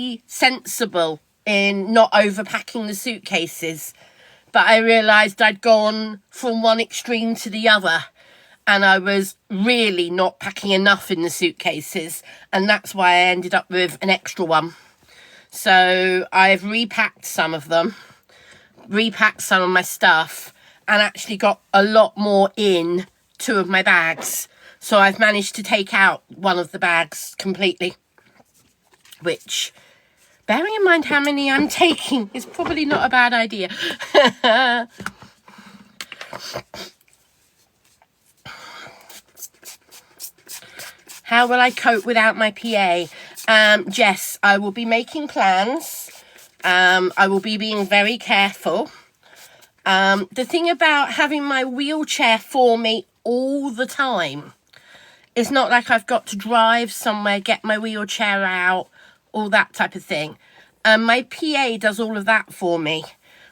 very sensible in not overpacking the suitcases, but I realised I'd gone from one extreme to the other, and I was really not packing enough in the suitcases, and that's why I ended up with an extra one. So I've repacked some of them, repacked some of my stuff, and actually got a lot more in 2 of my bags. So I've managed to take out one of the bags completely, which, bearing in mind how many I'm taking, is probably not a bad idea. How will I cope without my PA? Jess, I will be making plans. I will be being very careful. The thing about having my wheelchair for me all the time, it's not like I've got to drive somewhere, get my wheelchair out, all that type of thing. My PA does all of that for me.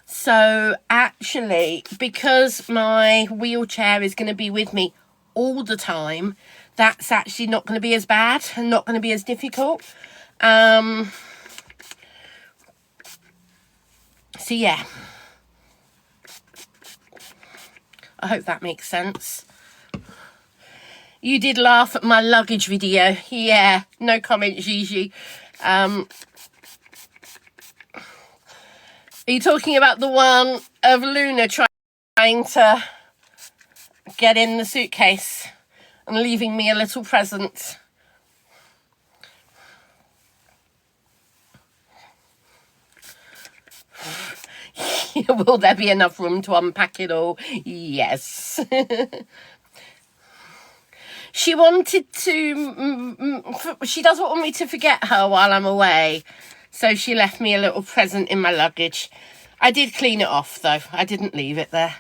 So actually, because my wheelchair is going to be with me all the time, that's actually not going to be as bad and not going to be as difficult. So yeah, I hope that makes sense. You did laugh at my luggage video. Yeah, no comment, Gigi. Are you talking about the one of Luna trying to get in the suitcase and leaving me a little present? Will there be enough room to unpack it all? Yes. She wanted to, she doesn't want me to forget her while I'm away. So she left me a little present in my luggage. I did clean it off though. I didn't leave it there.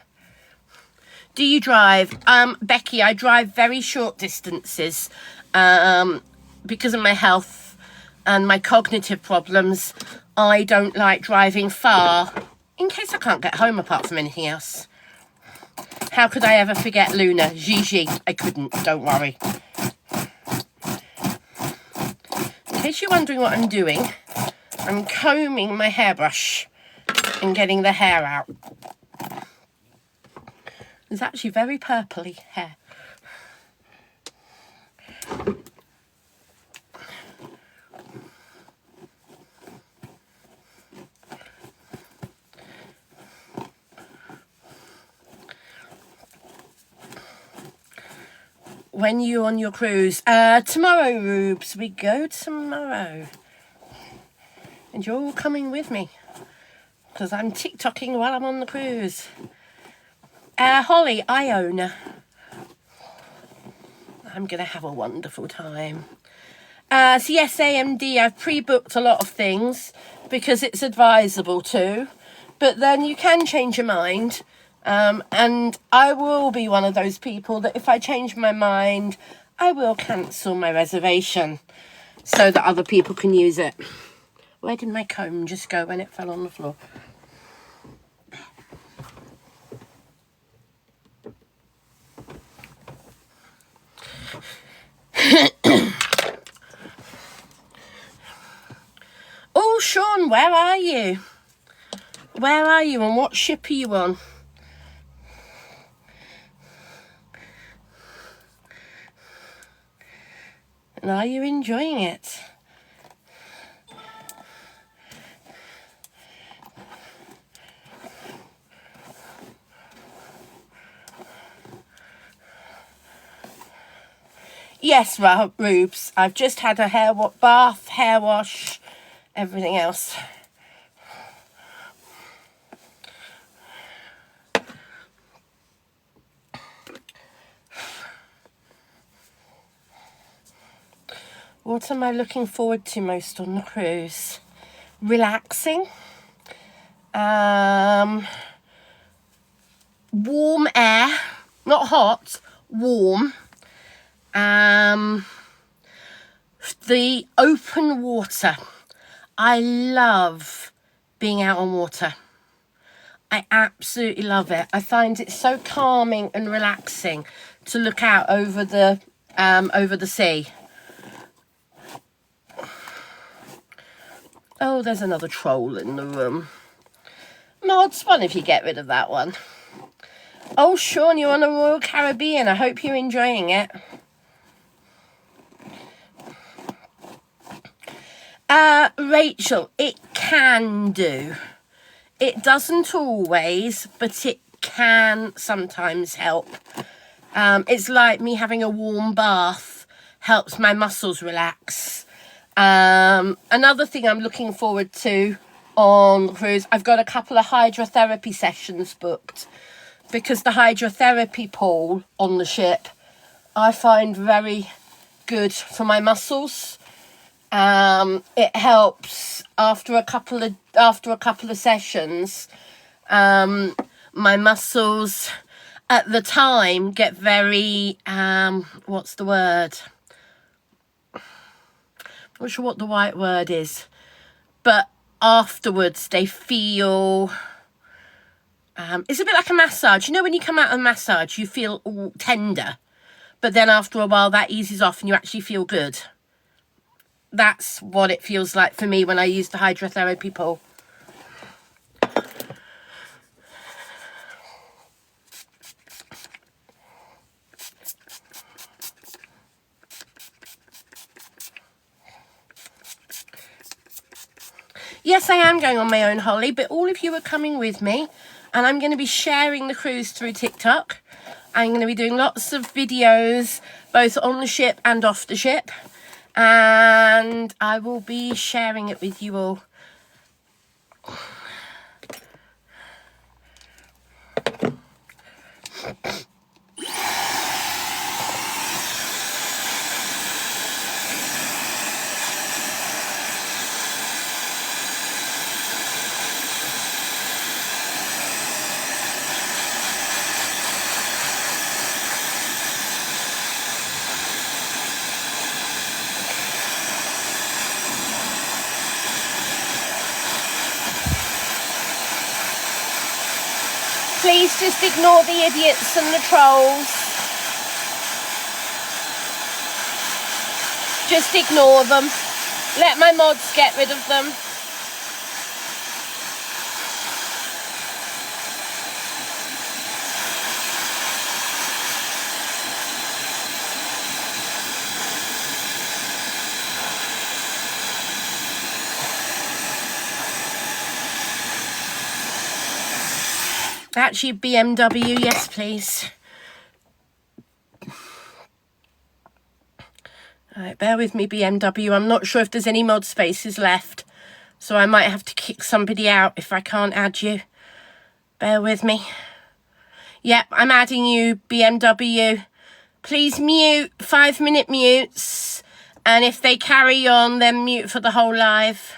Do you drive? Becky, I drive very short distances. Because of my health and my cognitive problems, I don't like driving far in case I can't get home apart from anything else. How could I ever forget Luna? Gigi, I couldn't, don't worry. In case you're wondering what I'm doing, I'm combing my hairbrush and getting the hair out. It's actually very purpley hair. When you on your cruise? Tomorrow, Rubes. We go tomorrow. And you're all coming with me, because I'm TikToking while I'm on the cruise. Holly, Iona. I'm going to have a wonderful time. So yes, AMD, I've pre-booked a lot of things because it's advisable to. But then you can change your mind. And I will be one of those people that if I change my mind, I will cancel my reservation so that other people can use it. Where did my comb just go when it fell on the floor? Oh, Sean, where are you? Where are you and what ship are you on? And are you enjoying it? Yes, Rubes. I've just had a bath, hair wash, everything else. What am I looking forward to most on the cruise? Relaxing. Warm air. Not hot, warm. The open water. I love being out on water. I absolutely love it. I find it so calming and relaxing to look out over the sea. Oh, there's another troll in the room. Mods, why don't you get rid of that one? Oh, Sean, you're on the Royal Caribbean. I hope you're enjoying it. Rachel, it can do. It doesn't always, but it can sometimes help. It's like me having a warm bath helps my muscles relax. Another thing I'm looking forward to on the cruise, I've got a couple of hydrotherapy sessions booked, because the hydrotherapy pool on the ship I find very good for my muscles. It helps after a couple of sessions. My muscles at the time get very what's the word? I'm not sure what the right word is, but afterwards they feel it's a bit like a massage. You know, when you come out of a massage you feel all tender, but then after a while that eases off and you actually feel good. That's what it feels like for me when I use the hydrotherapy pool. Yes, I am going on my own, Holly, but all of you are coming with me, and I'm going to be sharing the cruise through TikTok. I'm going to be doing lots of videos, both on the ship and off the ship, and I will be sharing it with you all. Please just ignore the idiots and the trolls. Just ignore them. Let my mods get rid of them. Actually, BMW, yes, please. All right, bear with me, BMW. I'm not sure if there's any mod spaces left, so I might have to kick somebody out if I can't add you. Bear with me. Yep, I'm adding you, BMW. Please mute, 5-minute mutes, and if they carry on, then mute for the whole live.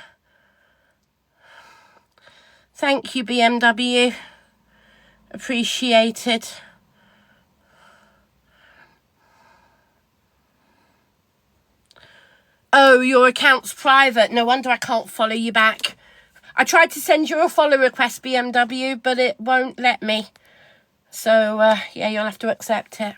Thank you, BMW. Appreciated. Oh, your account's private. No wonder I can't follow you back. I tried to send you a follow request, BMW, but it won't let me. So, yeah, you'll have to accept it.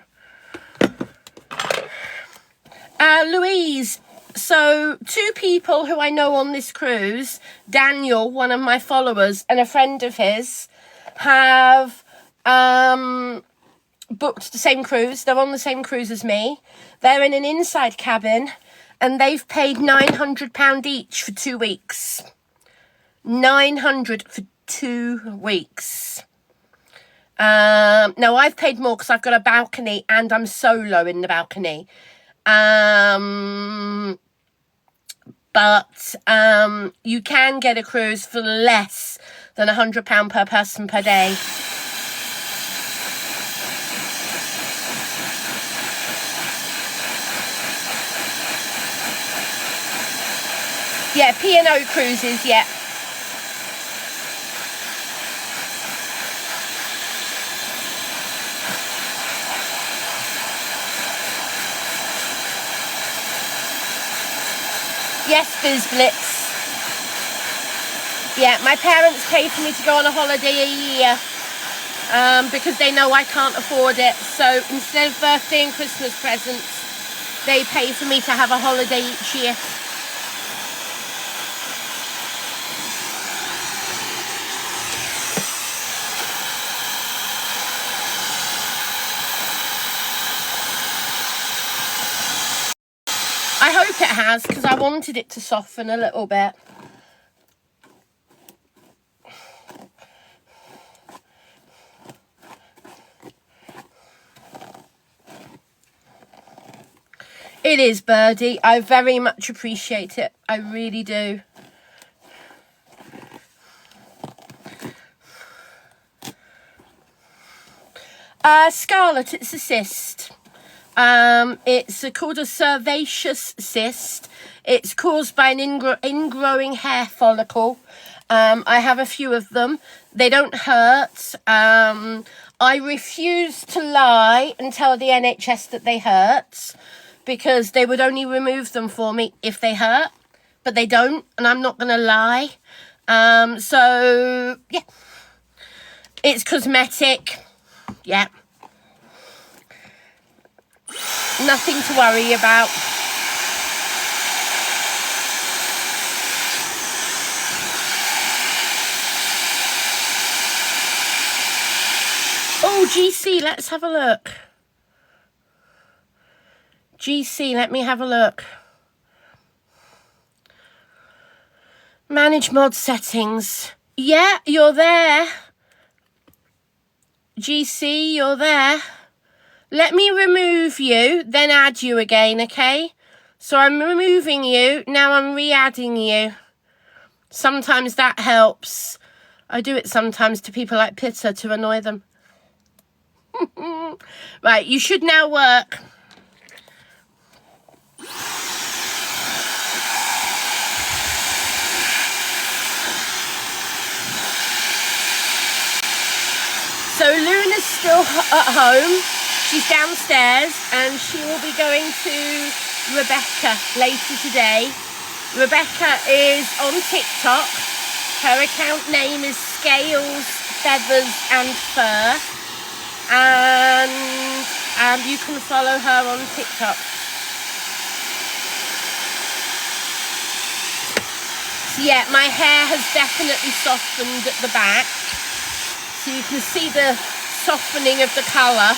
Louise, so 2 people who I know on this cruise, Daniel, one of my followers, and a friend of his, have booked the same cruise. They're on the same cruise as me. They're in an inside cabin, and they've paid £900 each for 2 weeks. 900 for 2 weeks. Now I've paid more because I've got a balcony and I'm solo in the balcony. But you can get a cruise for less than £100 per person per day. Yeah, P&O cruises, yeah. Yes, Bizblitz. Yeah, my parents pay for me to go on a holiday a year because they know I can't afford it. So instead of birthday and Christmas presents, they pay for me to have a holiday each year. has, because I wanted it to soften a little bit. It is, Birdie. I very much appreciate it. I really do. Scarlet, it's a cyst. It's called a sebaceous cyst. It's caused by an ingrowing hair follicle. I have a few of them. They don't hurt. I refuse to lie and tell the NHS that they hurt, because they would only remove them for me if they hurt, but they don't, and I'm not going to lie. So, yeah. It's cosmetic. Yeah. Nothing to worry about. Oh, GC, let's have a look. GC, let me have a look. Manage mod settings. Yeah, you're there. GC, you're there. Let me remove you, then add you again, okay? So I'm removing you, now I'm re-adding you. Sometimes that helps. I do it sometimes to people like Pitta to annoy them. Right, you should now work. So Luna's still at home. She's downstairs and she will be going to Rebecca later today. Rebecca is on TikTok. Her account name is Scales, Feathers and Fur. And you can follow her on TikTok. So yeah, my hair has definitely softened at the back. So you can see the softening of the colour.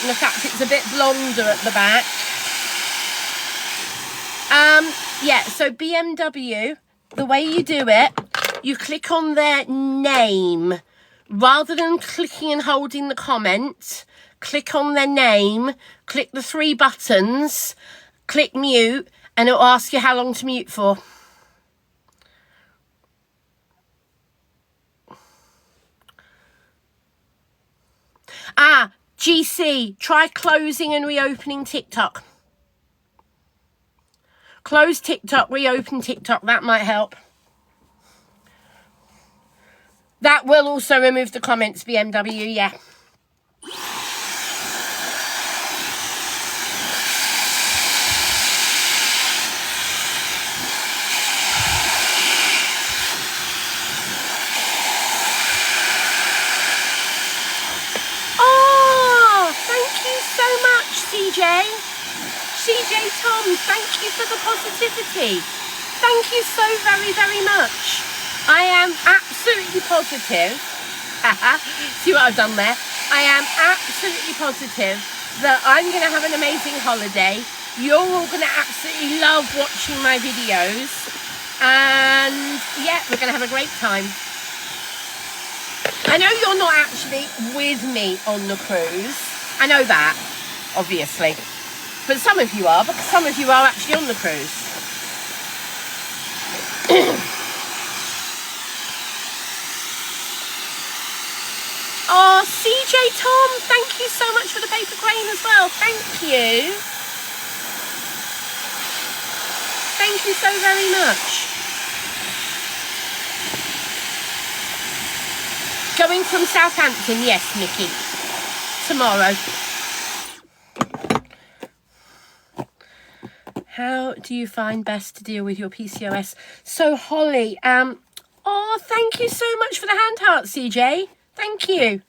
And the fact it's a bit blonder at the back. Yeah, so BMW, the way you do it, you click on their name. Rather than clicking and holding the comment, click on their name, click the 3 buttons, click mute, and it'll ask you how long to mute for. GC, try closing and reopening TikTok. Close TikTok, reopen TikTok, that might help. That will also remove the comments, BMW, yeah. CJ Tom, thank you for the positivity. Thank you so very, very much. I am absolutely positive. See what I've done there? I am absolutely positive that I'm going to have an amazing holiday. You're all going to absolutely love watching my videos. And yeah, we're going to have a great time. I know you're not actually with me on the cruise. I know that, obviously. But some of you are, because some of you are actually on the cruise. Oh, CJ Tom, thank you so much for the paper crane as well. Thank you. Thank you so very much. Going from Southampton, yes, Mickey. Tomorrow. How do you find best to deal with your PCOS? So Holly, oh, thank you so much for the hand heart, CJ. Thank you.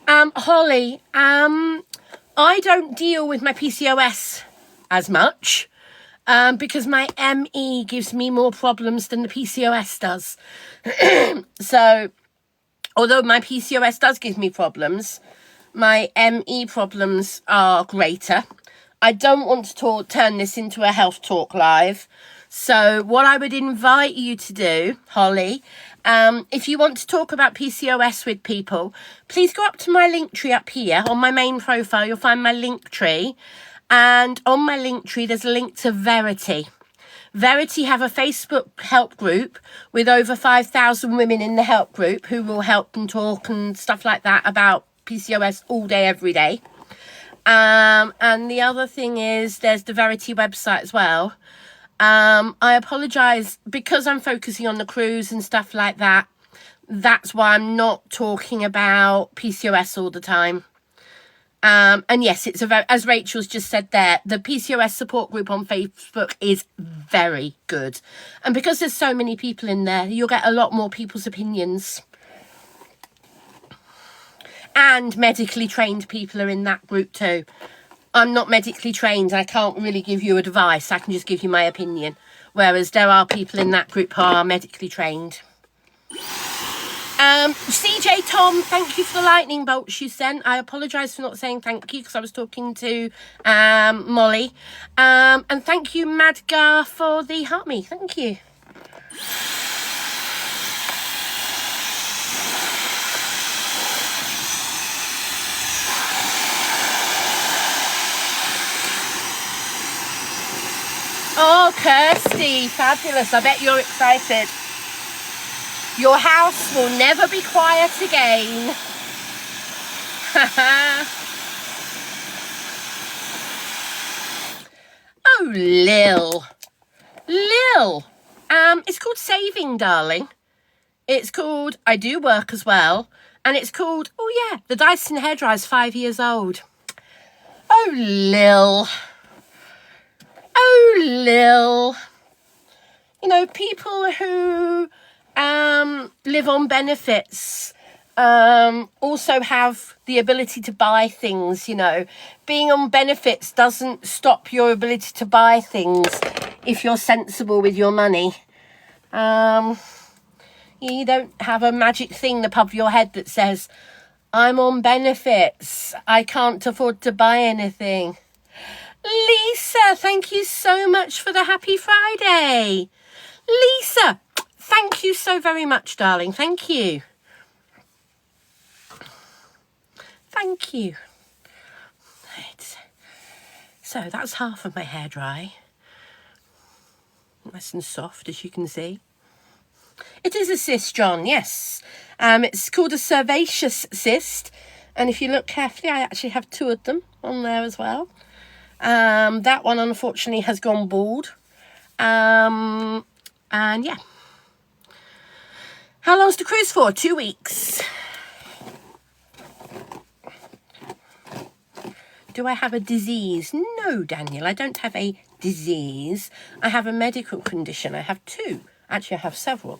Holly, I don't deal with my PCOS as much because my ME gives me more problems than the PCOS does. So, although my PCOS does give me problems, my ME problems are greater. I don't want to turn this into a health talk live. So what I would invite you to do, Holly, if you want to talk about PCOS with people, please go up to my link tree up here. On my main profile, you'll find my link tree. And on my link tree, there's a link to Verity. Verity have a Facebook help group with over 5,000 women in the help group who will help and talk and stuff like that about PCOS all day, every day. And the other thing is there's the Verity website as well. I apologise because I'm focusing on the cruise and stuff like that. That's why I'm not talking about PCOS all the time. And yes, it's as Rachel's just said there, the PCOS support group on Facebook is very good. And because there's so many people in there, you'll get a lot more people's opinions. And medically trained people are in that group too. I'm not medically trained. I can't really give you advice. I can just give you my opinion. Whereas there are people in that group who are medically trained. CJ Tom, thank you for the lightning bolts you sent. I apologise for not saying thank you because I was talking to Molly. And thank you, Madgar, for the heart me. Thank you. Oh, Kirsty, fabulous. I bet you're excited. Your house will never be quiet again. Oh, Lil. Lil. It's called Saving, darling. It's called I Do Work as well. And it's called, oh yeah, the Dyson hairdryer is 5 years old. Oh, Lil. Oh, Lil. You know, people who live on benefits also have the ability to buy things, you know. Being on benefits doesn't stop your ability to buy things if you're sensible with your money. You don't have a magic thing above your head that says, I'm on benefits, I can't afford to buy anything. Lisa, thank you so much for the happy Friday. Lisa, thank you so very much, darling. Thank you. Thank you. Right. So that's half of my hair dry. Nice and soft, as you can see. It is a cyst, John, yes. It's called a sebaceous cyst. And if you look carefully, I actually have 2 of them on there as well. That one, unfortunately, has gone bald. And yeah. How long's the cruise for? 2 weeks. Do I have a disease? No, Daniel, I don't have a disease. I have a medical condition. I have 2. Actually, I have several.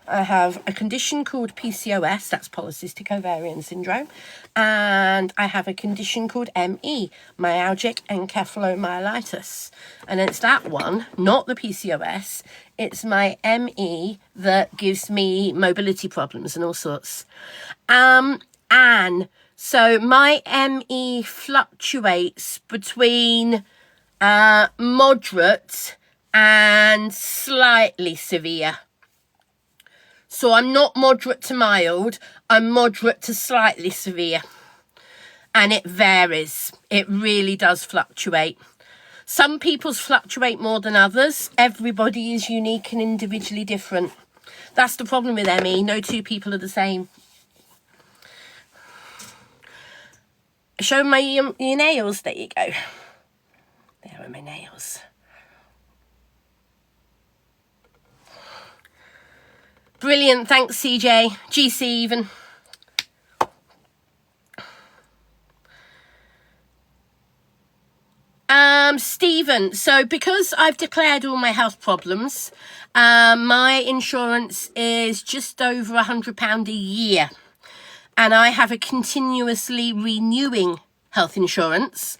I have a condition called PCOS, that's polycystic ovarian syndrome, and I have a condition called ME, myalgic encephalomyelitis. And it's that one, not the PCOS, it's my ME that gives me mobility problems and all sorts. And so my ME fluctuates between moderate and slightly severe. So I'm not moderate to mild, I'm moderate to slightly severe. And it varies. It really does fluctuate. Some people's fluctuate more than others. Everybody is unique and individually different. That's the problem with ME. No 2 people are the same. Show my your nails. There you go. There are my nails. Brilliant, thanks CJ, GC even. Stephen, so because I've declared all my health problems, my insurance is just over £100 a year. And I have a continuously renewing health insurance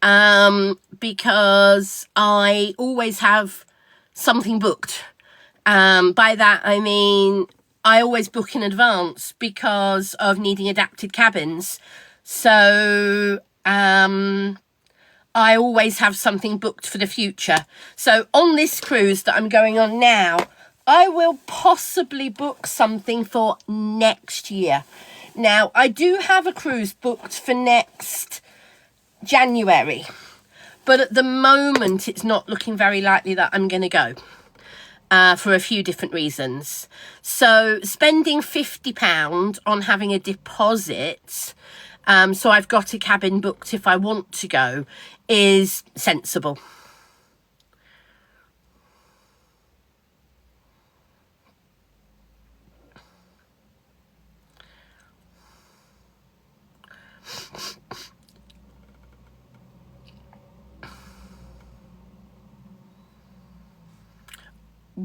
because I always have something booked. By that, I mean, I always book in advance because of needing adapted cabins. So, I always have something booked for the future. So on this cruise that I'm going on now, I will possibly book something for next year. Now, I do have a cruise booked for next January, but at the moment it's not looking very likely that I'm going to go for a few different reasons. So spending £50 on having a deposit, so I've got a cabin booked if I want to go, is sensible.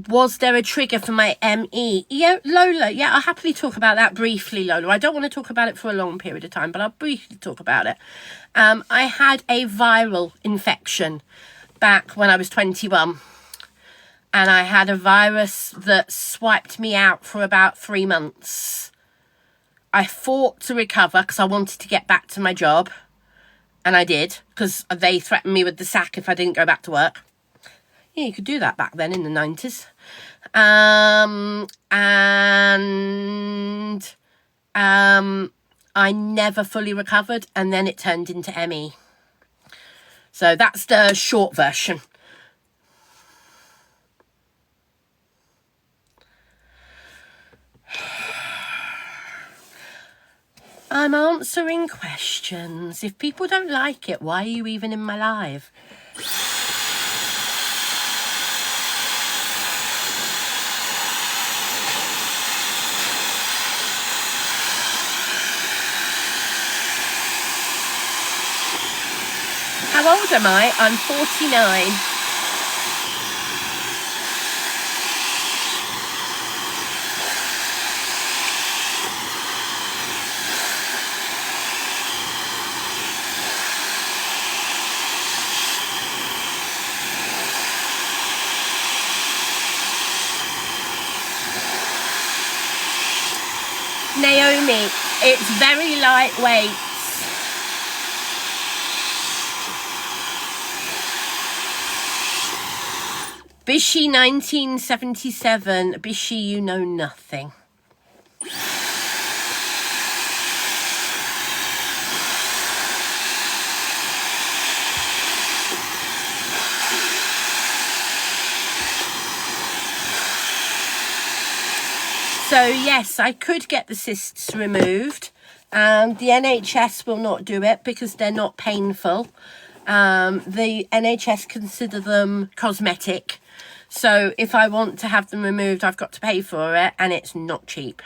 Was there a trigger for my ME? Yeah, Lola. Yeah, I'll happily talk about that briefly, Lola. I don't want to talk about it for a long period of time, but I'll briefly talk about it. I had a viral infection back when I was 21. And I had a virus that swiped me out for about 3 months. I fought to recover because I wanted to get back to my job. And I did, because they threatened me with the sack if I didn't go back to work. Yeah, you could do that back then in the 90s. I never fully recovered, and then it turned into ME. So that's the short version. I'm answering questions. If people don't like it, why are you even in my live? How old am I? I'm 49. Naomi, it's very lightweight. Bishi 1977. Bishi, you know nothing. So yes, I could get the cysts removed. The NHS will not do it because they're not painful. The NHS consider them cosmetic. So if I want to have them removed, I've got to pay for it, and it's not cheap.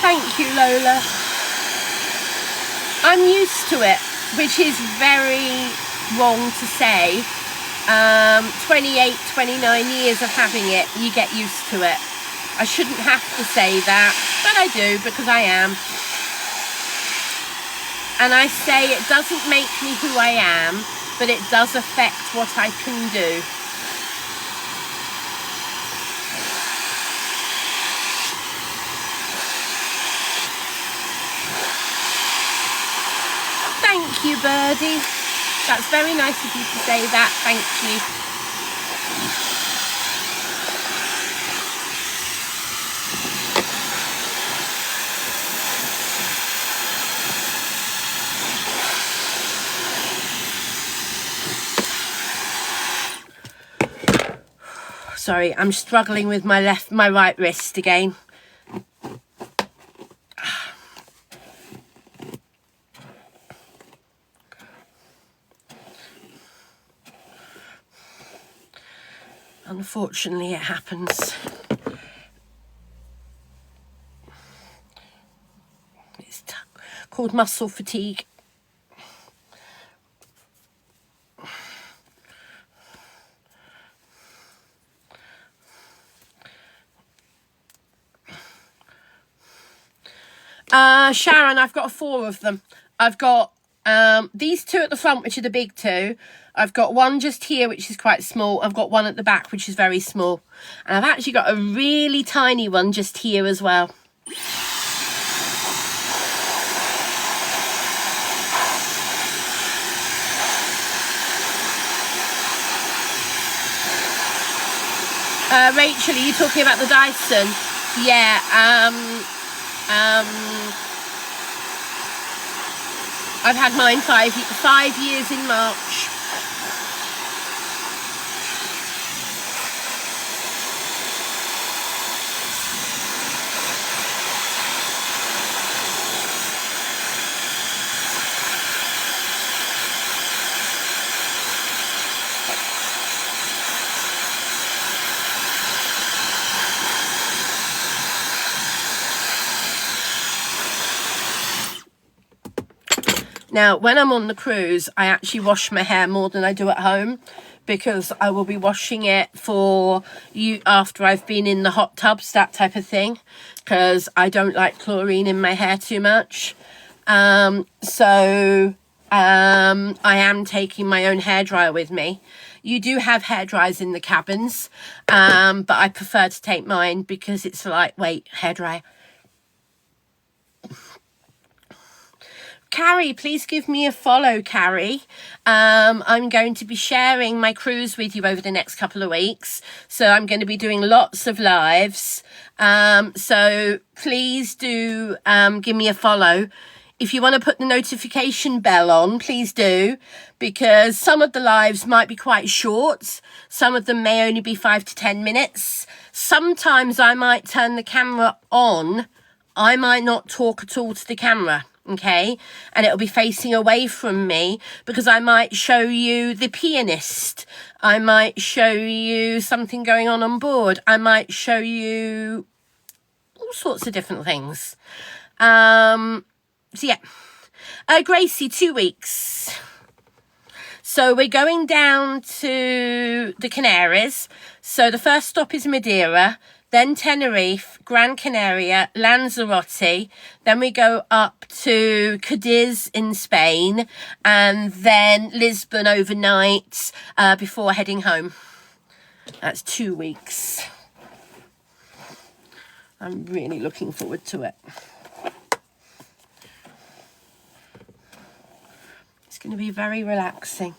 Thank you, Lola. I'm used to it, which is very wrong to say. 28, 29 years of having it, you get used to it. I shouldn't have to say that, but I do because I am. And I say it doesn't make me who I am, but it does affect what I can do. Thank you, Birdie. That's very nice of you to say that. Thank you. Sorry, I'm struggling with my right wrist again. Unfortunately, it happens. It's called muscle fatigue. Sharon, I've got 4 of them. I've got These two at the front, which are the big two, I've got one just here, which is quite small. I've got one at the back, which is very small. And I've actually got a really tiny one just here as well. Rachel, are you talking about the Dyson? Yeah, I've had mine 5 years in March. Now, when I'm on the cruise, I actually wash my hair more than I do at home, because I will be washing it for you after I've been in the hot tubs, that type of thing, because I don't like chlorine in my hair too much. I am taking my own hairdryer with me. You do have hairdryers in the cabins, but I prefer to take mine because it's a lightweight hairdryer. Carrie, please give me a follow, Carrie. I'm going to be sharing my cruise with you over the next couple of weeks. So I'm going to be doing lots of lives. So please do give me a follow. If you want to put the notification bell on, please do, because some of the lives might be quite short. Some of them may only be 5 to 10 minutes. Sometimes I might turn the camera on. I might not talk at all to the camera. Okay, and it'll be facing away from me, because I might show you the pianist, I might show you something going on board, I might show you all sorts of different things. So yeah, Gracie, 2 weeks. So we're going down to the Canaries. So the first stop is Madeira, then Tenerife, Gran Canaria, Lanzarote. Then we go up to Cadiz in Spain, and then Lisbon overnight before heading home. That's 2 weeks. I'm really looking forward to it. It's going to be very relaxing.